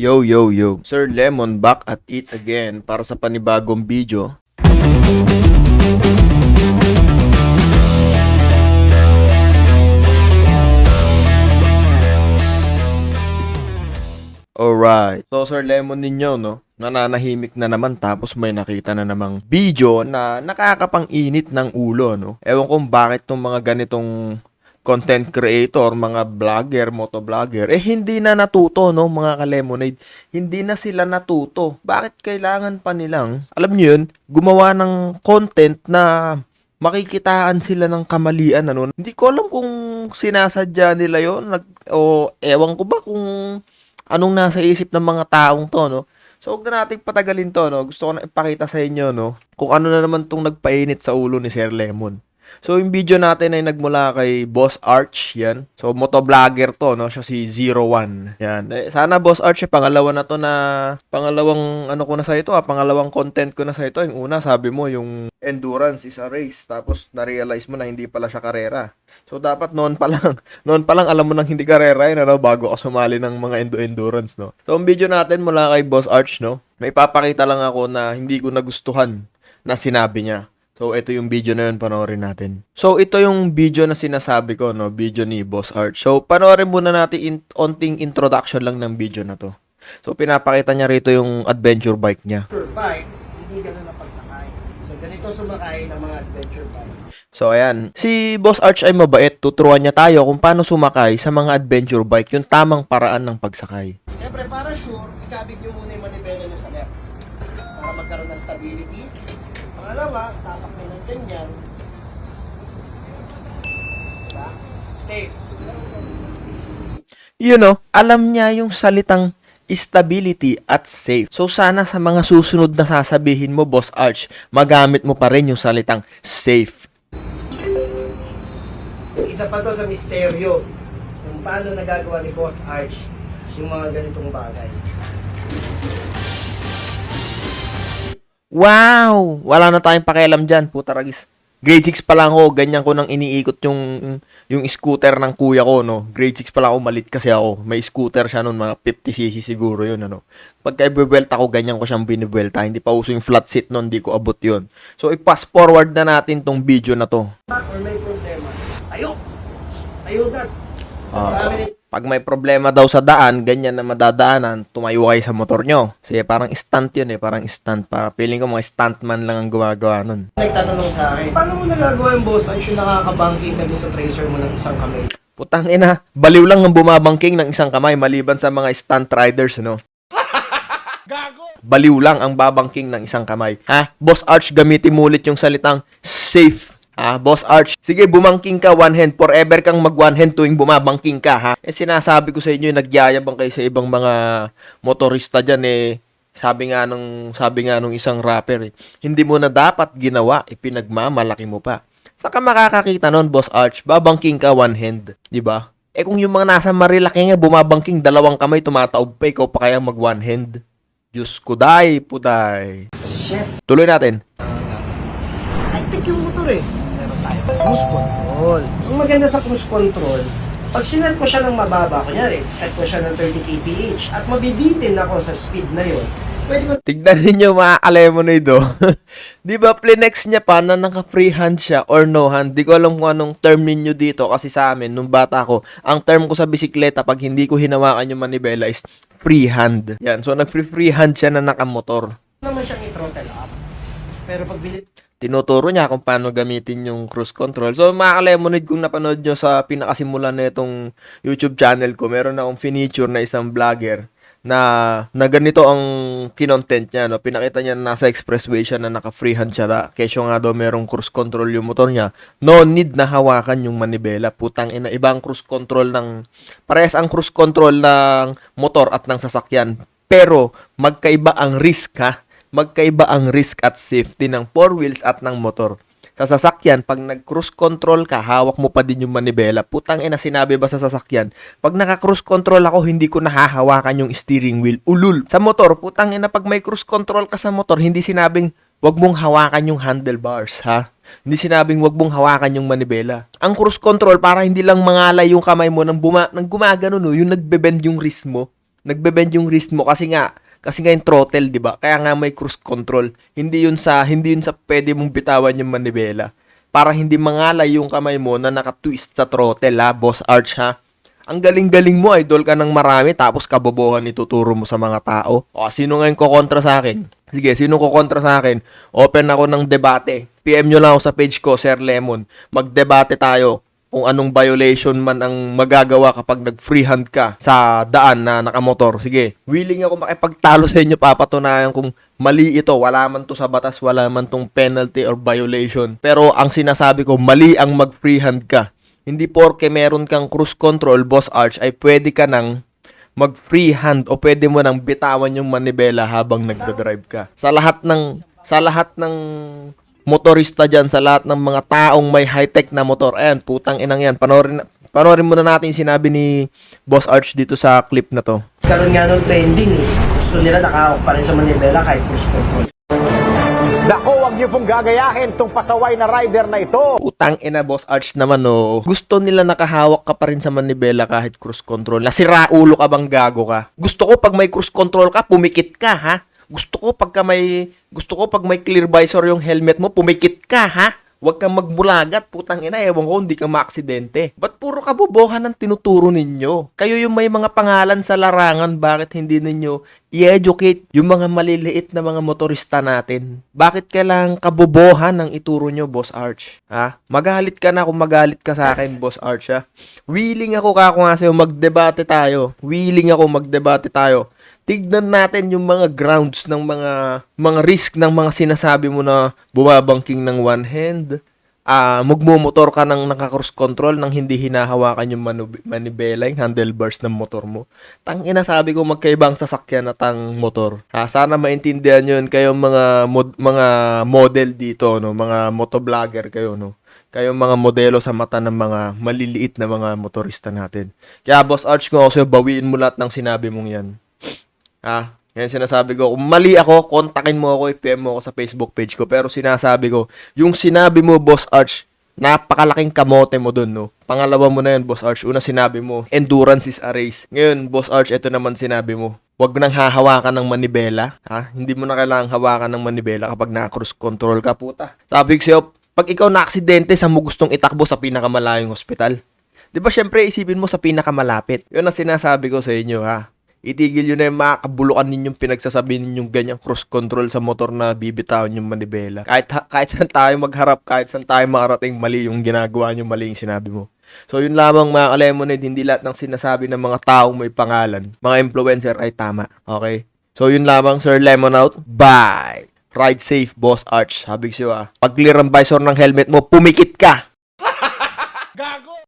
Yo, yo, yo. Sir Lemon back at it again para sa panibagong video. Alright. So, Sir Lemon ninyo, no? Nananahimik na naman tapos may nakita na namang video na nakakapang-init ng ulo, no? Ewan kung bakit tong mga ganitong content creator, mga vlogger, motovlogger, hindi na natuto, no, mga ka-lemonade. Hindi na sila natuto. Bakit kailangan pa nilang, alam nyo yun, gumawa ng content na makikitaan sila ng kamalian, ano? Hindi ko alam kung sinasadya nila yun, o ewan ko ba kung anong nasa isip ng mga taong to, no? So, huwag na nating patagalin to, no? Gusto ko na ipakita sa inyo, no? Kung ano na naman tong nagpainit sa ulo ni Sir Lemon. So, yung video natin ay nagmula kay Boss Arch, yan. So, motovlogger to, no? Siya si 01. Yan. Sana Boss Arch, pangalawa na to na, pangalawang, ano ko na sa ito, pangalawang content ko na sa ito. Yung una, sabi mo, yung endurance is a race. Tapos, na-realize mo na hindi pala siya karera. So, dapat noon pa lang alam mo nang hindi karera yun, ano, bago ka sumali ng mga endurance, no? So, ang video natin mula kay Boss Arch, no? May papakita lang ako na hindi ko nagustuhan na sinabi niya. So, ito yung video na yun, panoorin natin. So, ito yung video na sinasabi ko, no? Video ni Boss Arch. So, panoorin muna natin onting introduction lang ng video na to. So, pinapakita niya rito yung adventure bike niya. Adventure bike, hindi ganun ang pagsakay. So, ganito sumakay ng mga adventure bike. So, ayan. Si Boss Arch ay mabait. Tuturuan niya tayo kung paano sumakay sa mga adventure bike, yung tamang paraan ng pagsakay. Siyempre, para sure, ikabig nyo muna yung manibela nyo sa left. Para magkaroon ng stability. Pangalawa, tapak nyo ng ganyan. Diba? Safe. You know, alam niya yung salitang stability at safe. So, sana sa mga susunod na sasabihin mo, Boss Arch, magamit mo pa rin yung salitang safe. Isa pa to sa misteryo. Kung paano nagagawa ni Boss Arch yung mga ganitong bagay. Wow! Wala na tayong pakialam dyan, puta ragis. Grade 6 pa lang ako, ganyan ko nang iniikot yung scooter ng kuya ko, no? Grade 6 pa lang ako, malit kasi ako. May scooter siya noon, mga 50cc siguro yun, ano? Pagka i-buwelta ko, ganyan ko siyang binibuelta. Hindi pa uso yung flat seat noon, hindi ko abot yun. So, i-pass forward na natin tong video na to. Or may problema. Tayo! Tayo agad. Pag may problema daw sa daan, ganyan na madadaanan, tumayo kayo sa motor nyo. Kasi parang stunt yun parang stunt. Feeling ko mga stuntman lang ang gumagawa nun. Nagtatanong sa akin, paano mo nagagawa yung Boss Arch yung nakakabangking ka dun sa tracer mo ng isang kamay? Putang ina, baliw lang ang bumabangking ng isang kamay maliban sa mga stunt riders, no? Gago! Baliw lang ang babangking ng isang kamay. Ha? Boss Arch, gamitin mo ulit yung salitang safe. Boss Arch, sige bumangking ka one hand, forever kang mag one hand tuwing bumabangking ka, ha? Sinasabi ko sa inyo, nagyayabang kayo sa ibang mga motorista dyan, sabi nga nung isang rapper, hindi mo na dapat ginawa, ipinagmamalaki mo pa. Saka makakakita nun, Boss Arch, babangking ka one hand, di ba? Kung yung mga nasa Marilaki nga, bumabangking, dalawang kamay, tumataob pa, ikaw pa kaya mag one hand. Diyos ko, day, puday. Shit! Tuloy natin. I think yung motor meron tayo cruise control. Ang maganda sa cruise control, pag sinet ko siya ng mababa, kunyari, set ko siya ng 30 kph at mabibitin ako sa speed na yun, pwede ko Tignan ninyo mga ka-lemonade, oh. Di ba, plinex niya pa na naka-free hand siya or no hand? Di ko alam kung anong term ninyo dito kasi sa amin, nung bata ko, ang term ko sa bisikleta pag hindi ko hinawakan yung manibela is free hand. Yan, so nag-free hand siya na nakamotor. naman siyang i-throttle up. Pero pag Tinuturo niya kung paano gamitin yung cruise control. So, mga ka-lemonade, kung napanood nyo sa pinakasimulan na itong YouTube channel ko, meron akong finiture na isang vlogger na ganito ang kinontent niya, no? Pinakita niya na nasa expressway siya na naka-freehand siya. Kesyo nga daw merong cruise control yung motor niya. No need na hawakan yung manibela. Putang ina, ibang cruise control parehas ang cruise control ng motor at ng sasakyan. Pero, magkaiba ang risk, ha? Magkaiba ang risk at safety ng four wheels at ng motor. Sa sasakyan, pag nag-cruise control ka, hawak mo pa din yung manibela. Putang ina, sinabi ba sa sasakyan? Pag naka-cruise control ako, hindi ko nahahawakan yung steering wheel. Ulul. Sa motor, putang ina, pag may cruise control ka sa motor, hindi sinabing wag mong hawakan yung handlebars, ha? Hindi sinabing wag mong hawakan yung manibela. Ang cruise control, para hindi lang mangalay yung kamay mo nang gumagano, no, yung nagbe-bend yung wrist mo. Nagbe-bend yung wrist mo kasi nga yung throttle, 'di ba? Kaya nga may cruise control. Hindi yun sa pwede mong bitawan yung manibela. Para hindi mangalay yung kamay mo na naka-twist sa throttle, ha, Boss Arch, ha. Ang galing-galing mo, idol ka ng marami, tapos kabobohan ituturo mo sa mga tao. O, sino ngayon kokontra sa akin? Sige, sino kokontra sa akin? Open ako ng debate. PM nyo lang ako sa page ko, Sir Lemon. Magdebate tayo kung anong violation man ang magagawa kapag nag-freehand ka sa daan na nakamotor. Sige, willing ako makipagtalo sa inyo, papatunayan kung mali ito. Wala man to sa batas, wala man tong penalty or violation. Pero ang sinasabi ko, mali ang mag-freehand ka. Hindi porke meron kang cruise control, Boss Arch, ay pwede ka nang mag-freehand o pwede mo nang bitawan yung manibela habang nagdadrive ka. Sa lahat ng motorista dyan, sa lahat ng mga taong may high-tech na motor, ayan, putang inang yan. Panorin muna natin yung sinabi ni Boss Arch dito sa clip na to. Karoon nga nung trending eh. Gusto nila nakahawak pa rin sa manibela kahit cruise control. Nako, wag niyo pong gagayahin tong pasaway na rider na ito. Putang ina, Boss Arch naman, oh. Gusto nila nakahawak ka pa rin sa manibela kahit cruise control. Nasira ulo ka bang gago ka? Gusto ko pag may cruise control ka, pumikit ka, ha? Gusto ko pag may clear visor yung helmet mo, pumikit ka, ha? Huwag kang magmulagat, putang ina, ewan ko, hindi ka maaksidente. Ba't puro kabobohan ang tinuturo ninyo? Kayo yung may mga pangalan sa larangan, bakit hindi ninyo i-educate yung mga maliliit na mga motorista natin? Bakit kailangang kabobohan ang ituro nyo, Boss Arch? Ha? Magalit ka na kung magalit ka sa akin, Boss Arch, ha? Willing ako nga sa'yo, magdebate tayo. Tignan natin yung mga grounds ng mga risk ng mga sinasabi mo na bumabangking ng one hand, magmumotor ka ng naka-cruise control nang hindi hinahawakan yung manibela, yung handlebars ng motor mo. Tangina, sabi ko magkaibang sasakyan at ang motor. Sana maintindihan nyo yun kayong mga model dito, no? Mga motovlogger kayo, no? Kayong mga modelo sa mata ng mga maliliit na mga motorista natin. Kaya Boss Arch, ko ako sa'yo, bawiin mo lahat ng sinabi mong yan. Yan sinasabi ko. Kung mali ako, kontakin mo ako, i-PM mo ako sa Facebook page ko. Pero sinasabi ko, yung sinabi mo, Boss Arch, napakalaking kamote mo dun, no? Pangalawa mo na yan, Boss Arch. Una sinabi mo, endurance is a race. Ngayon, Boss Arch, ito naman sinabi mo. Huwag nang hahawakan ng manibela. Hindi mo na kailangang hawakan ng manibela kapag na-cruise control ka, puta. Sabi ko sa'yo, pag ikaw na-aksidente, saan mo gustong itakbo sa pinakamalayong ospital? Di ba, syempre, isipin mo sa pinakamalapit. Yun ang sinasabi ko sa inyo, ha? Itigil yun na yung mga kabulukan ninyong pinagsasabi ninyong ganyang cruise control sa motor na bibitawan yung manibela. Kahit saan tayo magharap, kahit saan tayo makarating, mali yung ginagawa nyo, mali yung sinabi mo. So yun lamang mga ka-lemonade, hindi lahat ng sinasabi ng mga taong may pangalan, mga influencer ay tama. Okay? So yun lamang, Sir Lemon out. Bye! Ride safe, Boss Arch. Sabi ko sa'yo, pag clear ang visor ng helmet mo, pumikit ka! Gago!